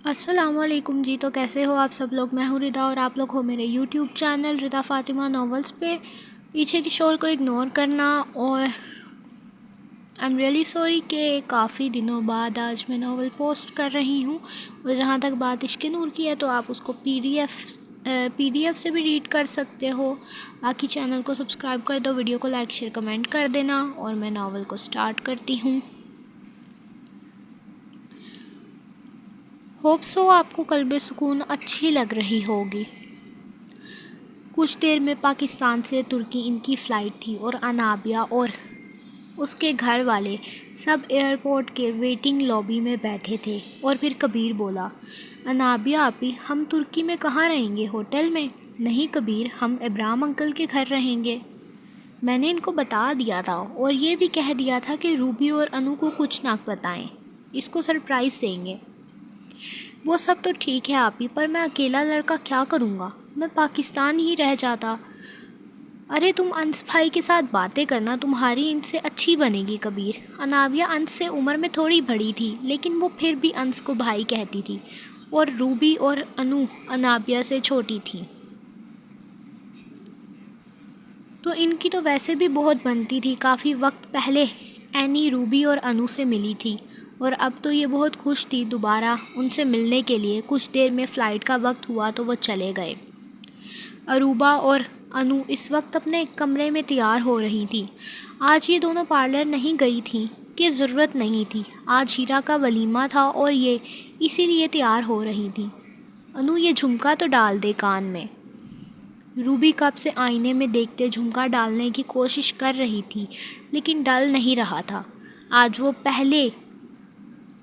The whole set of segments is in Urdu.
السلام علیکم جی، تو کیسے ہو آپ سب لوگ؟ میں ہوں ردا اور آپ لوگ ہو میرے یوٹیوب چینل ردا فاطمہ ناولز پہ۔ پیچھے کی شور کو اگنور کرنا، اور آئی ایم ریئلی سوری کہ کافی دنوں بعد آج میں ناول پوسٹ کر رہی ہوں، اور جہاں تک بات عشق نور کی ہے تو آپ اس کو پی ڈی ایف سے بھی ریڈ کر سکتے ہو۔ باقی چینل کو سبسکرائب کر دو، ویڈیو کو لائک شیئر کمنٹ کر دینا، اور میں ناول کو سٹارٹ کرتی ہوں۔ ہوپ سو آپ کو قلب سکون اچھی لگ رہی ہوگی۔ کچھ دیر میں پاکستان سے ترکی ان کی فلائٹ تھی، اور انابیہ اور اس کے گھر والے سب ایئرپورٹ کے ویٹنگ لابی میں بیٹھے تھے۔ اور پھر کبیر بولا، انابیہ آپی، ہم ترکی میں کہاں رہیں گے؟ ہوٹل میں؟ نہیں کبیر، ہم ابراہیم انکل کے گھر رہیں گے۔ میں نے ان کو بتا دیا تھا، اور یہ بھی کہہ دیا تھا کہ روبی اور انو کو کچھ نہ بتائیں، اس کو سرپرائز دیں گے۔ وہ سب تو ٹھیک ہے آپی، پر میں اکیلا لڑکا کیا کروں گا؟ میں پاکستان ہی رہ جاتا۔ ارے تم انس بھائی کے ساتھ باتیں کرنا، تمہاری ان سے اچھی بنے گی کبیر۔ انابیہ انس سے عمر میں تھوڑی بڑی تھی، لیکن وہ پھر بھی انس کو بھائی کہتی تھی، اور روبی اور انو انابیہ سے چھوٹی تھیں، تو ان کی تو ویسے بھی بہت بنتی تھی۔ کافی وقت پہلے اینی روبی اور انو سے ملی تھی، اور اب تو یہ بہت خوش تھی دوبارہ ان سے ملنے کے لیے۔ کچھ دیر میں فلائٹ کا وقت ہوا تو وہ چلے گئے۔ اروبا اور انو اس وقت اپنے کمرے میں تیار ہو رہی تھیں۔ آج یہ دونوں پارلر نہیں گئی تھیں کہ ضرورت نہیں تھی، آج ہیرا کا ولیمہ تھا اور یہ اسی لیے تیار ہو رہی تھیں۔ انو، یہ جھمکا تو ڈال دے کان میں۔ روبی کب سے آئینے میں دیکھتے جھمکا ڈالنے کی کوشش کر رہی تھی، لیکن ڈل نہیں رہا تھا۔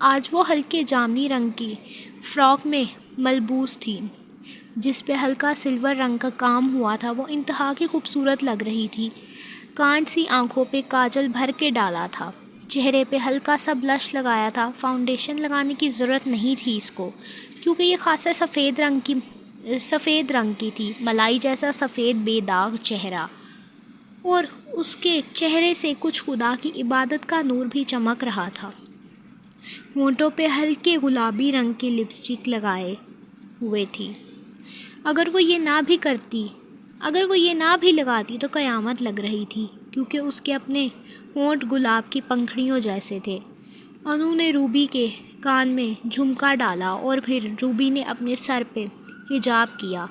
آج وہ ہلکے جامنی رنگ کی فراک میں ملبوس تھی، جس پہ ہلکا سلور رنگ کا کام ہوا تھا۔ وہ انتہا کی خوبصورت لگ رہی تھی۔ کانچ سی آنکھوں پہ کاجل بھر کے ڈالا تھا، چہرے پہ ہلکا سا بلش لگایا تھا۔ فاؤنڈیشن لگانے کی ضرورت نہیں تھی اس کو، کیونکہ یہ خاصا سفید رنگ کی تھی، ملائی جیسا سفید بے داغ چہرہ، اور اس کے چہرے سے کچھ خدا کی عبادت کا نور بھی چمک رہا تھا۔ ہونٹوں پہ ہلکے گلابی رنگ کی لپسٹک لگائے ہوئے تھی۔ اگر وہ یہ نہ بھی لگاتی تو قیامت لگ رہی تھی، کیونکہ اس کے اپنے ہونٹ گلاب کی پنکھڑیوں جیسے تھے۔ انو نے روبی کے کان میں جھمکا ڈالا، اور پھر روبی نے اپنے سر پہ حجاب کیا۔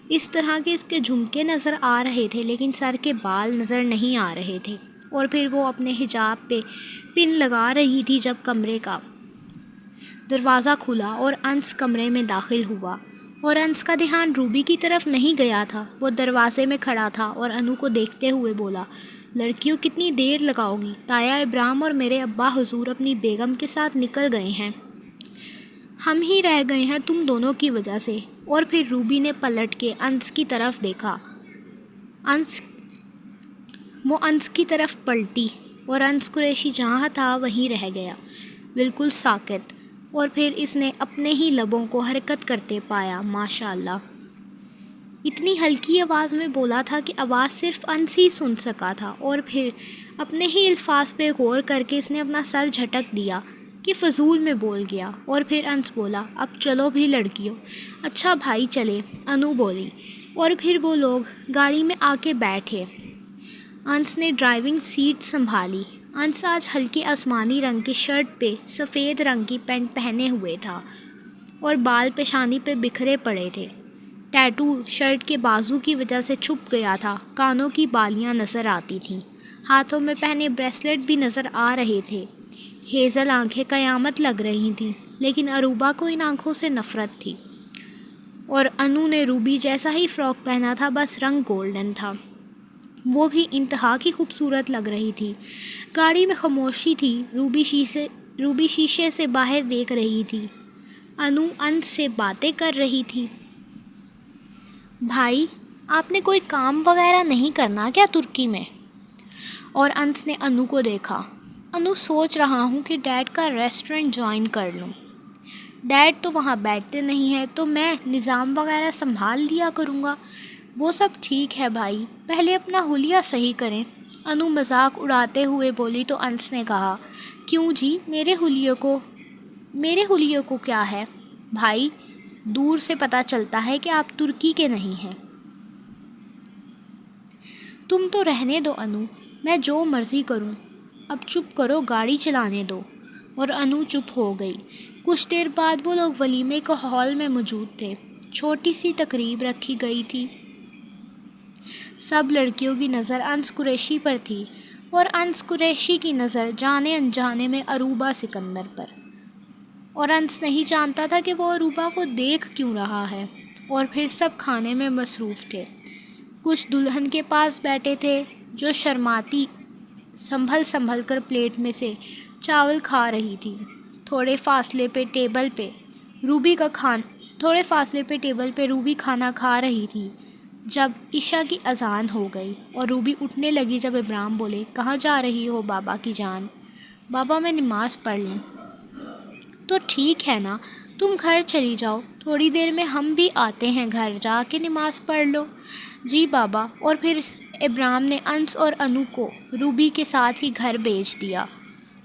اس طرح کے اس کے جھمکے نظر آ رہے تھے، لیکن سر کے بال نظر نہیں آ رہے تھے۔ اور پھر وہ اپنے حجاب پہ پن لگا رہی تھی جب کمرے کا دروازہ کھلا اور انس کمرے میں داخل ہوا۔ اور انس کا دھیان روبی کی طرف نہیں گیا تھا، وہ دروازے میں کھڑا تھا اور انو کو دیکھتے ہوئے بولا، لڑکیوں کتنی دیر لگاؤ گی؟ تایا ابراہیم اور میرے ابا حضور اپنی بیگم کے ساتھ نکل گئے ہیں، ہم ہی رہ گئے ہیں تم دونوں کی وجہ سے۔ اور پھر روبی نے پلٹ کے انس کی طرف دیکھا۔ وہ انس کی طرف پلٹی، اور انس قریشی جہاں تھا وہیں رہ گیا، بالکل ساکت۔ اور پھر اس نے اپنے ہی لبوں کو حرکت کرتے پایا۔ ماشاء اللہ، اتنی ہلکی آواز میں بولا تھا کہ آواز صرف انس ہی سن سکا تھا۔ اور پھر اپنے ہی الفاظ پہ غور کر کے اس نے اپنا سر جھٹک دیا کہ فضول میں بول گیا۔ اور پھر انس بولا، اب چلو بھی لڑکیوں۔ اچھا بھائی چلے، انو بولی۔ اور پھر وہ لوگ گاڑی میں آ کے بیٹھے۔ انس نے ڈرائیونگ سیٹ سنبھالی۔ انس آج ہلکے آسمانی رنگ کی شرٹ پہ سفید رنگ کی پینٹ پہنے ہوئے تھا، اور بال پیشانی پہ بکھرے پڑے تھے۔ ٹیٹو شرٹ کے بازو کی وجہ سے چھپ گیا تھا۔ کانوں کی بالیاں نظر آتی تھیں، ہاتھوں میں پہنے بریسلٹ بھی نظر آ رہے تھے۔ ہیزل آنکھیں قیامت لگ رہی تھیں، لیکن اروبا کو ان آنکھوں سے نفرت تھی۔ اور انو نے روبی جیسا ہی فراک پہنا تھا، بس رنگ گولڈن تھا۔ وہ بھی انتہا کی خوبصورت لگ رہی تھی۔ گاڑی میں خاموشی تھی۔ روبی شیشے سے باہر دیکھ رہی تھی۔ انو انس سے باتیں کر رہی تھی۔ بھائی، آپ نے کوئی کام وغیرہ نہیں کرنا کیا ترکی میں؟ اور انس نے انو کو دیکھا۔ انو، سوچ رہا ہوں کہ ڈیڈ کا ریسٹورنٹ جوائن کر لوں۔ ڈیڈ تو وہاں بیٹھتے نہیں ہیں، تو میں نظام وغیرہ سنبھال لیا کروں گا۔ وہ سب ٹھیک ہے بھائی، پہلے اپنا حلیہ صحیح کریں۔ انو مذاق اڑاتے ہوئے بولی تو انس نے کہا، کیوں جی، میرے حلیے کو کیا ہے؟ بھائی دور سے پتہ چلتا ہے کہ آپ ترکی کے نہیں ہیں۔ تم تو رہنے دو انو، میں جو مرضی کروں، اب چپ کرو، گاڑی چلانے دو۔ اور انو چپ ہو گئی۔ کچھ دیر بعد وہ لوگ ولیمے کے ہال میں موجود تھے۔ چھوٹی سی تقریب رکھی گئی تھی۔ سب لڑکیوں کی نظر انس قریشی پر تھی اور انس قریشی کی نظر جانے انجانے میں عروبہ سکندر پر، اور انس نہیں جانتا تھا کہ وہ عروبہ کو دیکھ کیوں رہا ہے۔ اور پھر سب کھانے میں مصروف تھے۔ کچھ دلہن کے پاس بیٹھے تھے جو شرماتی سنبھل کر پلیٹ میں سے چاول کھا رہی تھی۔ تھوڑے فاصلے پہ ٹیبل پہ روبی کھانا کھا رہی تھی جب عشاء کی اذان ہو گئی اور روبی اٹھنے لگی جب ابراہیم بولے، کہاں جا رہی ہو بابا کی جان؟ بابا میں نماز پڑھ لوں۔ تو ٹھیک ہے نا، تم گھر چلی جاؤ، تھوڑی دیر میں ہم بھی آتے ہیں، گھر جا کے نماز پڑھ لو۔ جی بابا۔ اور پھر ابراہیم نے انس اور انو کو روبی کے ساتھ ہی گھر بھیج دیا۔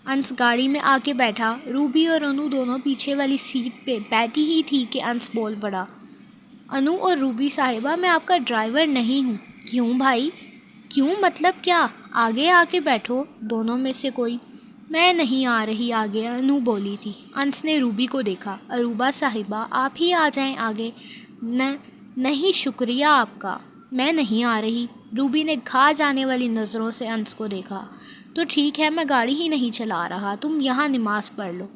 انس گاڑی میں آ کے بیٹھا۔ روبی اور انو دونوں پیچھے والی سیٹ پہ بیٹھی ہی تھی کہ انس بول پڑا، انو اور روبی صاحبہ، میں آپ کا ڈرائیور نہیں ہوں۔ کیوں بھائی؟ کیوں مطلب کیا؟ آگے آ کے بیٹھو دونوں میں سے کوئی۔ میں نہیں آ رہی آگے، انو بولی تھی۔ انس نے روبی کو دیکھا۔ عروبہ صاحبہ آپ ہی آ جائیں آگے۔ نہیں شکریہ آپ کا، میں نہیں آ رہی۔ روبی نے کھا جانے والی نظروں سے انس کو دیکھا۔ تو ٹھیک ہے، میں گاڑی ہی نہیں چلا رہا، تم یہاں نماز پڑھ لو۔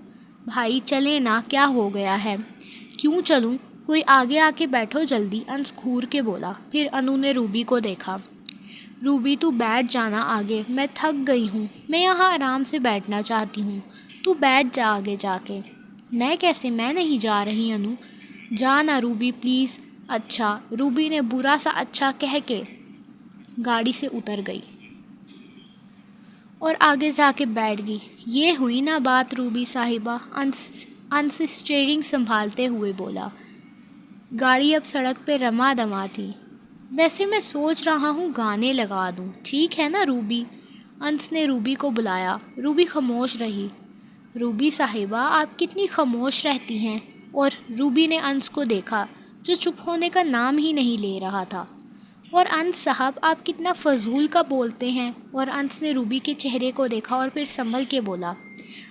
بھائی چلیں نا، کیا ہو گیا ہے؟ کیوں چلوں؟ کوئی آگے آ کے بیٹھو جلدی، انس گھور کے بولا۔ پھر انو نے روبی کو دیکھا۔ روبی تو بیٹھ جانا آگے، میں تھک گئی ہوں، میں یہاں آرام سے بیٹھنا چاہتی ہوں، تو بیٹھ جا آگے جا کے۔ میں کیسے؟ میں نہیں جا رہی انو، جانا روبی پلیز۔ اچھا۔ روبی نے برا سا اچھا کہہ کے گاڑی سے اتر گئی اور آگے جا کے بیٹھ گئی۔ یہ ہوئی نا بات روبی صاحبہ، انس اسٹیئرنگ سنبھالتے ہوئے بولا۔ گاڑی اب سڑک پہ رما دما تھی۔ ویسے میں سوچ رہا ہوں گانے لگا دوں، ٹھیک ہے نا روبی؟ انس نے روبی کو بلایا۔ روبی خاموش رہی۔ روبی صاحبہ آپ کتنی خاموش رہتی ہیں۔ اور روبی نے انس کو دیکھا جو چپ ہونے کا نام ہی نہیں لے رہا تھا۔ اور انس صاحب آپ کتنا فضول کا بولتے ہیں۔ اور انس نے روبی کے چہرے کو دیکھا اور پھر سنبھل کے بولا،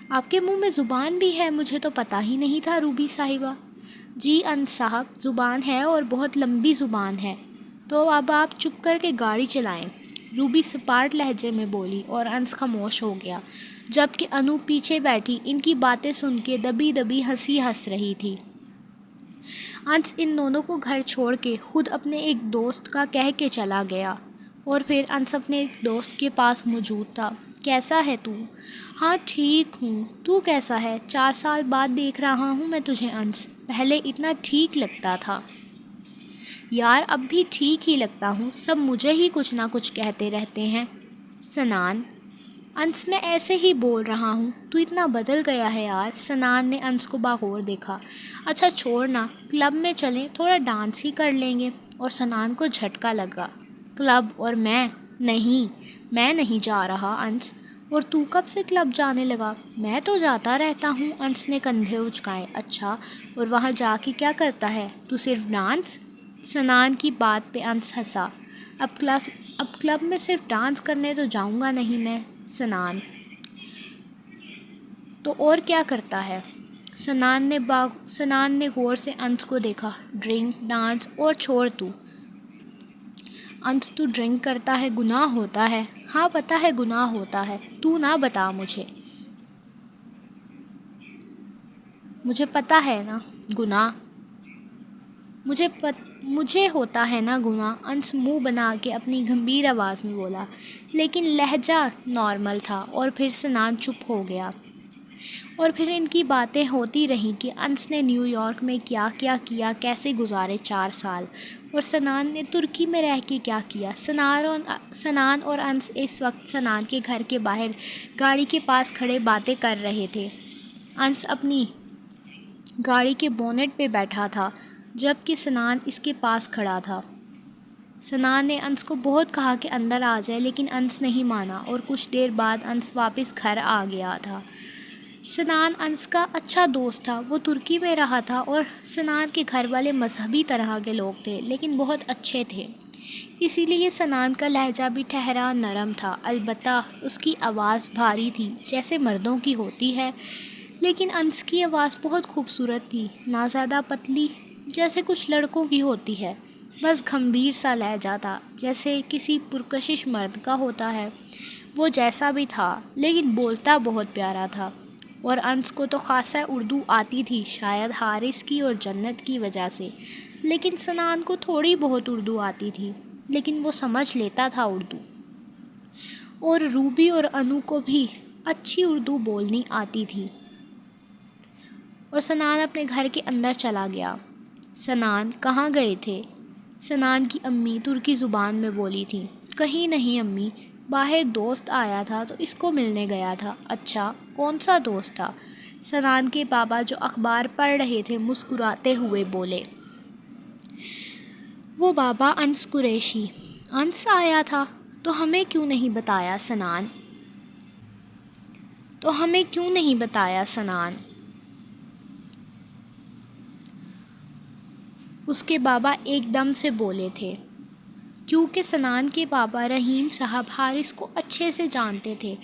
آپ کے منہ میں زبان بھی ہے، مجھے تو پتہ ہی نہیں تھا روبی صاحبہ۔ جی انس صاحب، زبان ہے اور بہت لمبی زبان ہے۔ تو اب آپ چپ کر کے گاڑی چلائیں، روبی سپاٹ لہجے میں بولی اور انس خاموش ہو گیا، جبکہ انو پیچھے بیٹھی ان کی باتیں سن کے دبی دبی ہنسی ہنس رہی تھی۔ انس ان دونوں کو گھر چھوڑ کے خود اپنے ایک دوست کا کہہ کے چلا گیا اور پھر انس اپنے ایک دوست کے پاس موجود تھا۔ کیسا ہے تو؟ ہاں ٹھیک ہوں، تو کیسا ہے؟ 4 سال بعد دیکھ رہا ہوں میں تجھے انس، پہلے اتنا ٹھیک لگتا تھا۔ یار اب بھی ٹھیک ہی لگتا ہوں، سب مجھے ہی کچھ نہ کچھ کہتے رہتے ہیں۔ سنان، انس میں ایسے ہی بول رہا ہوں، تو اتنا بدل گیا ہے یار۔ سنان نے انس کو باغور دیکھا۔ اچھا چھوڑنا، کلب میں چلیں، تھوڑا ڈانس ہی کر لیں گے۔ اور سنان کو جھٹکا لگا، کلب اور میں نہیں جا رہا انس۔ اور تو کب سے کلب جانے لگا؟ میں تو جاتا رہتا ہوں، انس نے کندھے اچکائے۔ اچھا، اور وہاں جا کے کیا کرتا ہے تو؟ صرف ڈانس؟ سنان کی بات پہ انس ہنسا۔ اب کلب میں صرف ڈانس کرنے تو جاؤں گا نہیں میں۔ سنان، تو اور کیا کرتا ہے؟ سنان نے غور سے انس کو دیکھا۔ ڈرنک، ڈانس اور چھوڑ تو۔ انس تو ڈرنک کرتا ہے، گناہ ہوتا ہے؟ ہاں پتہ ہے گناہ ہوتا ہے، تو نہ بتا مجھے۔ مجھے پتہ ہے نا گناہ، مجھے ہوتا ہے نا گناہ، انس منہ بنا کے اپنی گمبھیر آواز میں بولا، لیکن لہجہ نارمل تھا۔ اور پھر سنان چپ ہو گیا۔ اور پھر ان کی باتیں ہوتی رہیں کہ انس نے نیو یارک میں کیا کیا، کیسے گزارے 4 سال، اور سنان نے ترکی میں رہ کے کیا کیا۔ سنان اور انس اس وقت سنان کے گھر کے باہر گاڑی کے پاس کھڑے باتیں کر رہے تھے۔ انس اپنی گاڑی کے بونٹ پہ بیٹھا تھا جبکہ سنان اس کے پاس کھڑا تھا۔ سنان نے انس کو بہت کہا کہ اندر آ جائے، لیکن انس نہیں مانا اور کچھ دیر بعد انس واپس گھر آ گیا تھا۔ سنان انس کا اچھا دوست تھا، وہ ترکی میں رہا تھا اور سنان کے گھر والے مذہبی طرح کے لوگ تھے لیکن بہت اچھے تھے، اسی لیے سنان کا لہجہ بھی ٹھہرا نرم تھا، البتہ اس کی آواز بھاری تھی جیسے مردوں کی ہوتی ہے، لیکن انس کی آواز بہت خوبصورت تھی، نہ زیادہ پتلی جیسے کچھ لڑکوں کی ہوتی ہے، بس گھمبیر سا لہجہ تھا جیسے کسی پرکشش مرد کا ہوتا ہے۔ وہ جیسا بھی تھا لیکن بولتا بہت پیارا تھا، اور انس کو تو خاصا اردو آتی تھی، شاید حارث کی اور جنت کی وجہ سے، لیکن سنان کو تھوڑی بہت اردو آتی تھی، لیکن وہ سمجھ لیتا تھا اردو، اور روبی اور انو کو بھی اچھی اردو بولنی آتی تھی۔ اور سنان اپنے گھر کے اندر چلا گیا۔ سنان کہاں گئے تھے؟ سنان کی امی ترکی زبان میں بولی تھی۔ کہیں نہیں امی، باہر دوست آیا تھا تو اس کو ملنے گیا تھا۔ اچھا، کون سا دوست تھا؟ سنان کے بابا جو اخبار پڑھ رہے تھے مسکراتے ہوئے بولے۔ وہ بابا انس قریشی۔ انس آیا تھا؟ تو ہمیں کیوں نہیں بتایا سنان؟ اس کے بابا ایک دم سے بولے تھے، کیونکہ سنان کے بابا رحیم صاحب حارث کو اچھے سے جانتے تھے۔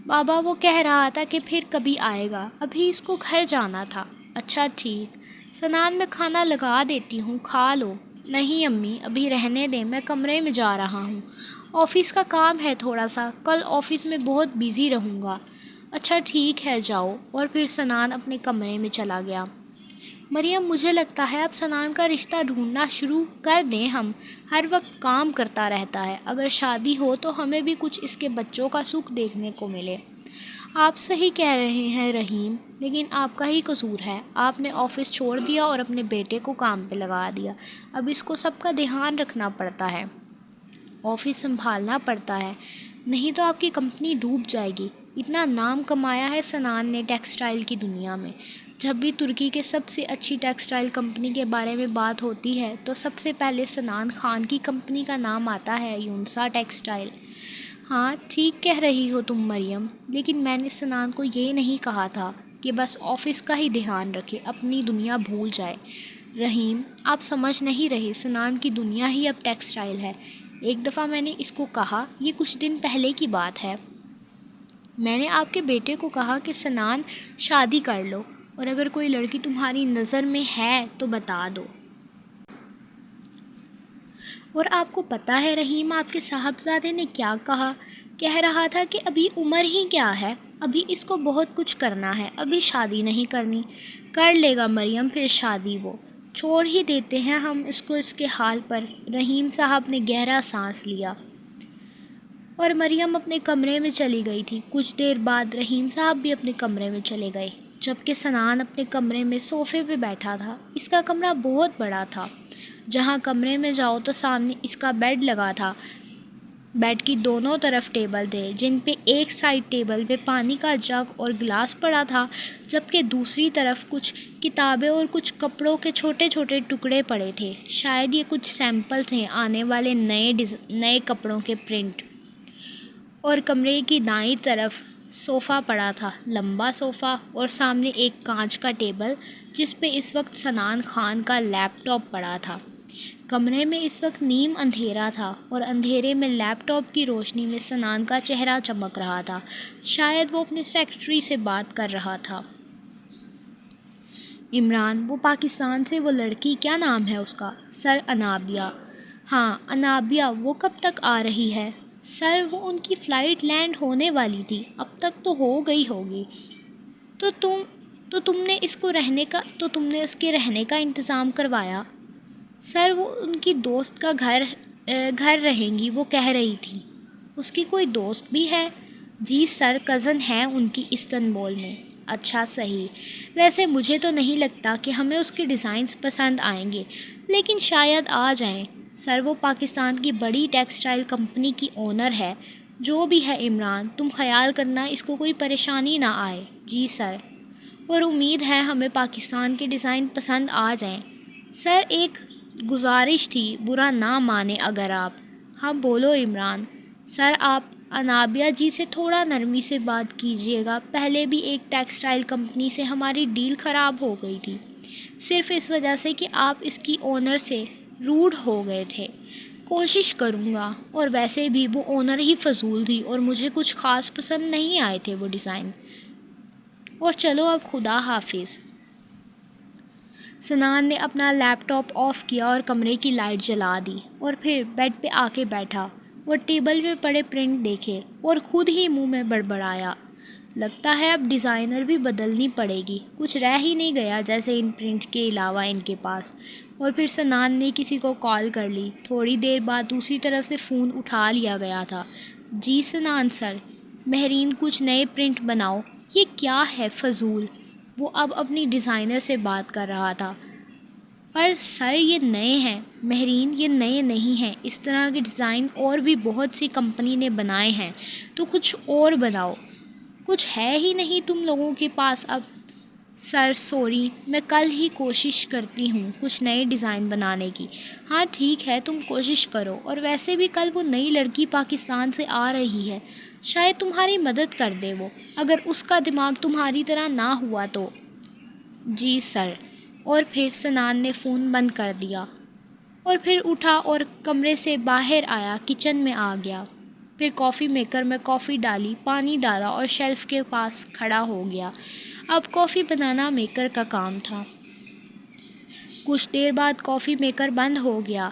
بابا وہ کہہ رہا تھا کہ پھر کبھی آئے گا، ابھی اس کو گھر جانا تھا۔ اچھا ٹھیک، سنان میں کھانا لگا دیتی ہوں، کھا لو۔ نہیں امی، ابھی رہنے دیں، میں کمرے میں جا رہا ہوں، آفس کا کام ہے تھوڑا سا، کل آفس میں بہت بیزی رہوں گا۔ اچھا ٹھیک ہے، جاؤ۔ اور پھر سنان اپنے کمرے میں چلا گیا۔ مریم، مجھے لگتا ہے اب سنان کا رشتہ ڈھونڈنا شروع کر دیں ہم، ہر وقت کام کرتا رہتا ہے، اگر شادی ہو تو ہمیں بھی کچھ اس کے بچوں کا سکھ دیکھنے کو ملے۔ آپ صحیح کہہ رہے ہیں رحیم، لیکن آپ کا ہی قصور ہے، آپ نے آفس چھوڑ دیا اور اپنے بیٹے کو کام پہ لگا دیا، اب اس کو سب کا دھیان رکھنا پڑتا ہے، آفس سنبھالنا پڑتا ہے، نہیں تو آپ کی کمپنی ڈوب جائے گی۔ اتنا نام کمایا ہے سنان نے ٹیکسٹائل کی دنیا میں، جب بھی ترکی کے سب سے اچھی ٹیکسٹائل کمپنی کے بارے میں بات ہوتی ہے تو سب سے پہلے سنان خان کی کمپنی کا نام آتا ہے، یونسا ٹیکسٹائل۔ ہاں ٹھیک کہہ رہی ہو تم مریم، لیکن میں نے سنان کو یہ نہیں کہا تھا کہ بس آفس کا ہی دھیان رکھے، اپنی دنیا بھول جائے۔ رحیم، آپ سمجھ نہیں رہے، سنان کی دنیا ہی اب ٹیکسٹائل ہے۔ ایک دفعہ میں نے اس کو کہا، یہ کچھ دن پہلے کی بات ہے، میں نے آپ کے بیٹے کو کہا کہ سنان شادی کر لو، اور اگر کوئی لڑکی تمہاری نظر میں ہے تو بتا دو۔ اور آپ کو پتہ ہے رحیم، آپ کے صاحبزادے نے کیا کہا؟ کہہ رہا تھا کہ ابھی عمر ہی کیا ہے، ابھی اس کو بہت کچھ کرنا ہے، ابھی شادی نہیں کرنی۔ کر لے گا مریم پھر شادی، وہ چھوڑ ہی دیتے ہیں ہم اس کو اس کے حال پر۔ رحیم صاحب نے گہرا سانس لیا اور مریم اپنے کمرے میں چلی گئی تھی۔ کچھ دیر بعد رحیم صاحب بھی اپنے کمرے میں چلے گئے، جبکہ سنان اپنے کمرے میں صوفے پہ بیٹھا تھا۔ اس کا کمرہ بہت بڑا تھا، جہاں کمرے میں جاؤ تو سامنے اس کا بیڈ لگا تھا، بیڈ کی دونوں طرف ٹیبل تھے، جن پہ ایک سائڈ ٹیبل پہ پانی کا جگ اور گلاس پڑا تھا، جبکہ دوسری طرف کچھ کتابیں اور کچھ کپڑوں کے چھوٹے چھوٹے ٹکڑے پڑے تھے، شاید یہ کچھ سیمپل تھے آنے والے نئے کپڑوں کے پرنٹ۔ اور کمرے کی دائیں طرف صوفہ پڑا تھا، لمبا صوفہ، اور سامنے ایک کانچ کا ٹیبل جس پہ اس وقت سنان خان کا لیپ ٹاپ پڑا تھا۔ کمرے میں اس وقت نیم اندھیرا تھا، اور اندھیرے میں لیپ ٹاپ کی روشنی میں سنان کا چہرہ چمک رہا تھا، شاید وہ اپنے سیکرٹری سے بات کر رہا تھا۔ عمران، وہ پاکستان سے وہ لڑکی، کیا نام ہے اس کا؟ سر انابیہ۔ ہاں انابیہ، وہ کب تک آ رہی ہے؟ سر وہ ان کی فلائٹ لینڈ ہونے والی تھی، اب تک تو ہو گئی ہوگی۔ تو تم نے اس کے رہنے کا انتظام کروایا؟ سر وہ ان کی دوست کا گھر رہیں گی، وہ کہہ رہی تھی۔ اس کی کوئی دوست بھی ہے؟ جی سر، کزن ہے ان کی استنبول میں۔ اچھا صحیح، ویسے مجھے تو نہیں لگتا کہ ہمیں اس کے ڈیزائنز پسند آئیں گے، لیکن شاید آ جائیں۔ سر وہ پاکستان کی بڑی ٹیکسٹائل کمپنی کی اونر ہے۔ جو بھی ہے عمران، تم خیال کرنا اس کو کوئی پریشانی نہ آئے۔ جی سر، اور امید ہے ہمیں پاکستان کے ڈیزائن پسند آ جائیں۔ سر ایک گزارش تھی، برا نہ مانیں اگر آپ۔ ہاں بولو عمران۔ سر آپ انابیہ جی سے تھوڑا نرمی سے بات کیجیے گا، پہلے بھی ایک ٹیکسٹائل کمپنی سے ہماری ڈیل خراب ہو گئی تھی، صرف اس وجہ سے کہ آپ اس کی اونر سے روڈ ہو گئے تھے۔ کوشش کروں گا، اور ویسے بھی وہ اونر ہی فضول تھی اور مجھے کچھ خاص پسند نہیں آئے تھے وہ ڈیزائن۔ اور چلو اب خدا حافظ۔ سنان نے اپنا لیپ ٹاپ آف کیا اور کمرے کی لائٹ جلا دی، اور پھر بیڈ پہ آ کے بیٹھا۔ وہ ٹیبل پہ پڑے پرنٹ دیکھے اور خود ہی منہ میں بڑبڑایا، لگتا ہے اب ڈیزائنر بھی بدلنی پڑے گی، کچھ رہ ہی نہیں گیا جیسے ان پرنٹ کے علاوہ ان کے پاس۔ اور پھر سنان نے کسی کو کال کر لی، تھوڑی دیر بعد دوسری طرف سے فون اٹھا لیا گیا تھا۔ جی سنان سر، مہرین کچھ نئے پرنٹ بناؤ۔ یہ کیا ہے فضول؟ وہ اب اپنی ڈیزائنر سے بات کر رہا تھا۔ پر سر یہ نئے ہیں۔ مہرین یہ نئے نہیں ہیں، اس طرح کے ڈیزائن اور بھی بہت سی کمپنی نے بنائے ہیں، تو کچھ اور بناؤ۔ کچھ ہے ہی نہیں تم لوگوں کے پاس اب؟ سر سوری، میں کل ہی کوشش کرتی ہوں کچھ نئے ڈیزائن بنانے کی۔ ہاں ٹھیک ہے، تم کوشش کرو، اور ویسے بھی کل وہ نئی لڑکی پاکستان سے آ رہی ہے، شاید تمہاری مدد کر دے وہ، اگر اس کا دماغ تمہاری طرح نہ ہوا تو۔ جی سر۔ اور پھر سنان نے فون بند کر دیا، اور پھر اٹھا اور کمرے سے باہر آیا، کچن میں آ گیا، پھر کافی میکر میں کافی ڈالی، پانی ڈالا اور شیلف کے پاس کھڑا ہو گیا۔ اب کافی بنانا میکر کا کام تھا۔ کچھ دیر بعد کافی میکر بند ہو گیا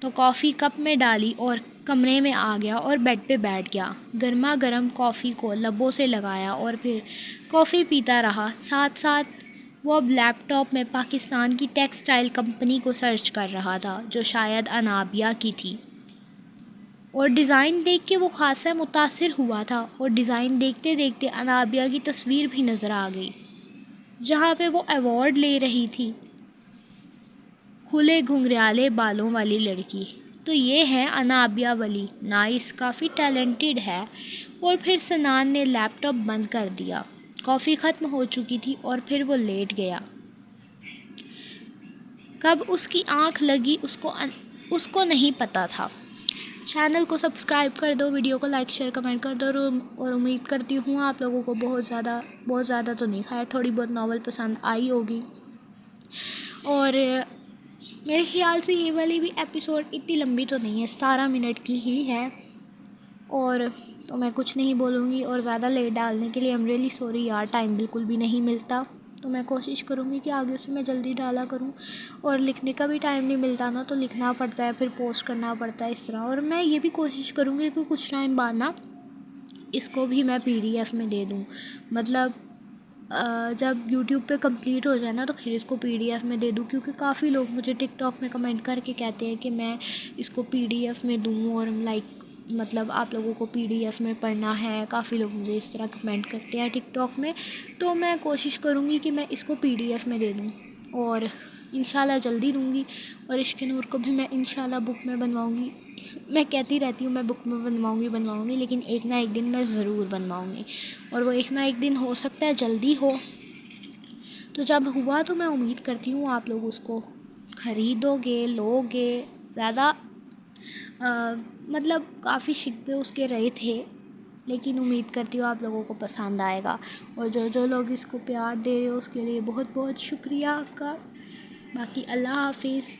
تو کافی کپ میں ڈالی اور کمرے میں آ گیا اور بیڈ پہ بیٹھ گیا۔ گرما گرم کافی کو لبوں سے لگایا اور پھر کافی پیتا رہا، ساتھ ساتھ وہ اب لیپ ٹاپ میں پاکستان کی ٹیکسٹائل کمپنی کو سرچ کر رہا تھا جو شاید انابیہ کی تھی۔ اور ڈیزائن دیکھ کے وہ خاصا متاثر ہوا تھا، اور ڈیزائن دیکھتے دیکھتے انابیہ کی تصویر بھی نظر آ گئی جہاں پہ وہ ایوارڈ لے رہی تھی، کھلے گھنگریالے بالوں والی لڑکی۔ تو یہ ہے انابیہ ولی، نائس، کافی ٹیلنٹڈ ہے۔ اور پھر سنان نے لیپ ٹاپ بند کر دیا، کافی ختم ہو چکی تھی، اور پھر وہ لیٹ گیا۔ کب اس کی آنکھ لگی اس کو نہیں پتہ تھا۔ چینل کو سبسکرائب کر دو، ویڈیو کو لائک شیئر کمنٹ کر دو، اور امید کرتی ہوں آپ لوگوں کو بہت زیادہ تو نہیں، خیر تھوڑی بہت ناول پسند آئی ہوگی۔ اور میرے خیال سے یہ والی بھی ایپیسوڈ اتنی لمبی تو نہیں ہے، 17 منٹ کی ہی ہے، اور تو میں کچھ نہیں بولوں گی اور زیادہ لیٹ ڈالنے کے لیے ایم ریئلی سوری یار، ٹائم بالکل بھی نہیں ملتا، تو میں کوشش کروں گی کہ آگے سے میں جلدی ڈالا کروں، اور لکھنے کا بھی ٹائم نہیں ملتا نا، تو لکھنا پڑتا ہے، پھر پوسٹ کرنا پڑتا ہے اس طرح۔ اور میں یہ بھی کوشش کروں گی کہ کچھ ٹائم بعد نا اس کو بھی میں PDF میں دے دوں، مطلب جب یوٹیوب پہ کمپلیٹ ہو جائے نا تو پھر اس کو PDF میں دے دوں، کیونکہ کافی لوگ مجھے ٹک ٹاک میں کمنٹ کر کے کہتے ہیں کہ میں اس کو PDF میں دوں، اور مطلب آپ لوگوں کو PDF میں پڑھنا ہے، کافی لوگ مجھے اس طرح کمنٹ کرتے ہیں ٹک ٹاک میں، تو میں کوشش کروں گی کہ میں اس کو PDF میں دے دوں، اور انشاءاللہ جلدی دوں گی۔ اور عشق نور کو بھی میں انشاءاللہ بک میں بنواؤں گی، میں کہتی رہتی ہوں میں بک میں بنواؤں گی، لیکن ایک نہ ایک دن میں ضرور بنواؤں گی، اور وہ ایک نہ ایک دن ہو سکتا ہے جلدی ہو، تو جب ہوا تو میں امید کرتی ہوں آپ لوگ اس کو خریدو گے، لو گے زیادہ، مطلب کافی شکوے اس کے رہے تھے، لیکن امید کرتی ہوں آپ لوگوں کو پسند آئے گا، اور جو لوگ اس کو پیار دے رہے ہو اس کے لیے بہت بہت شکریہ آپ کا۔ باقی اللہ حافظ۔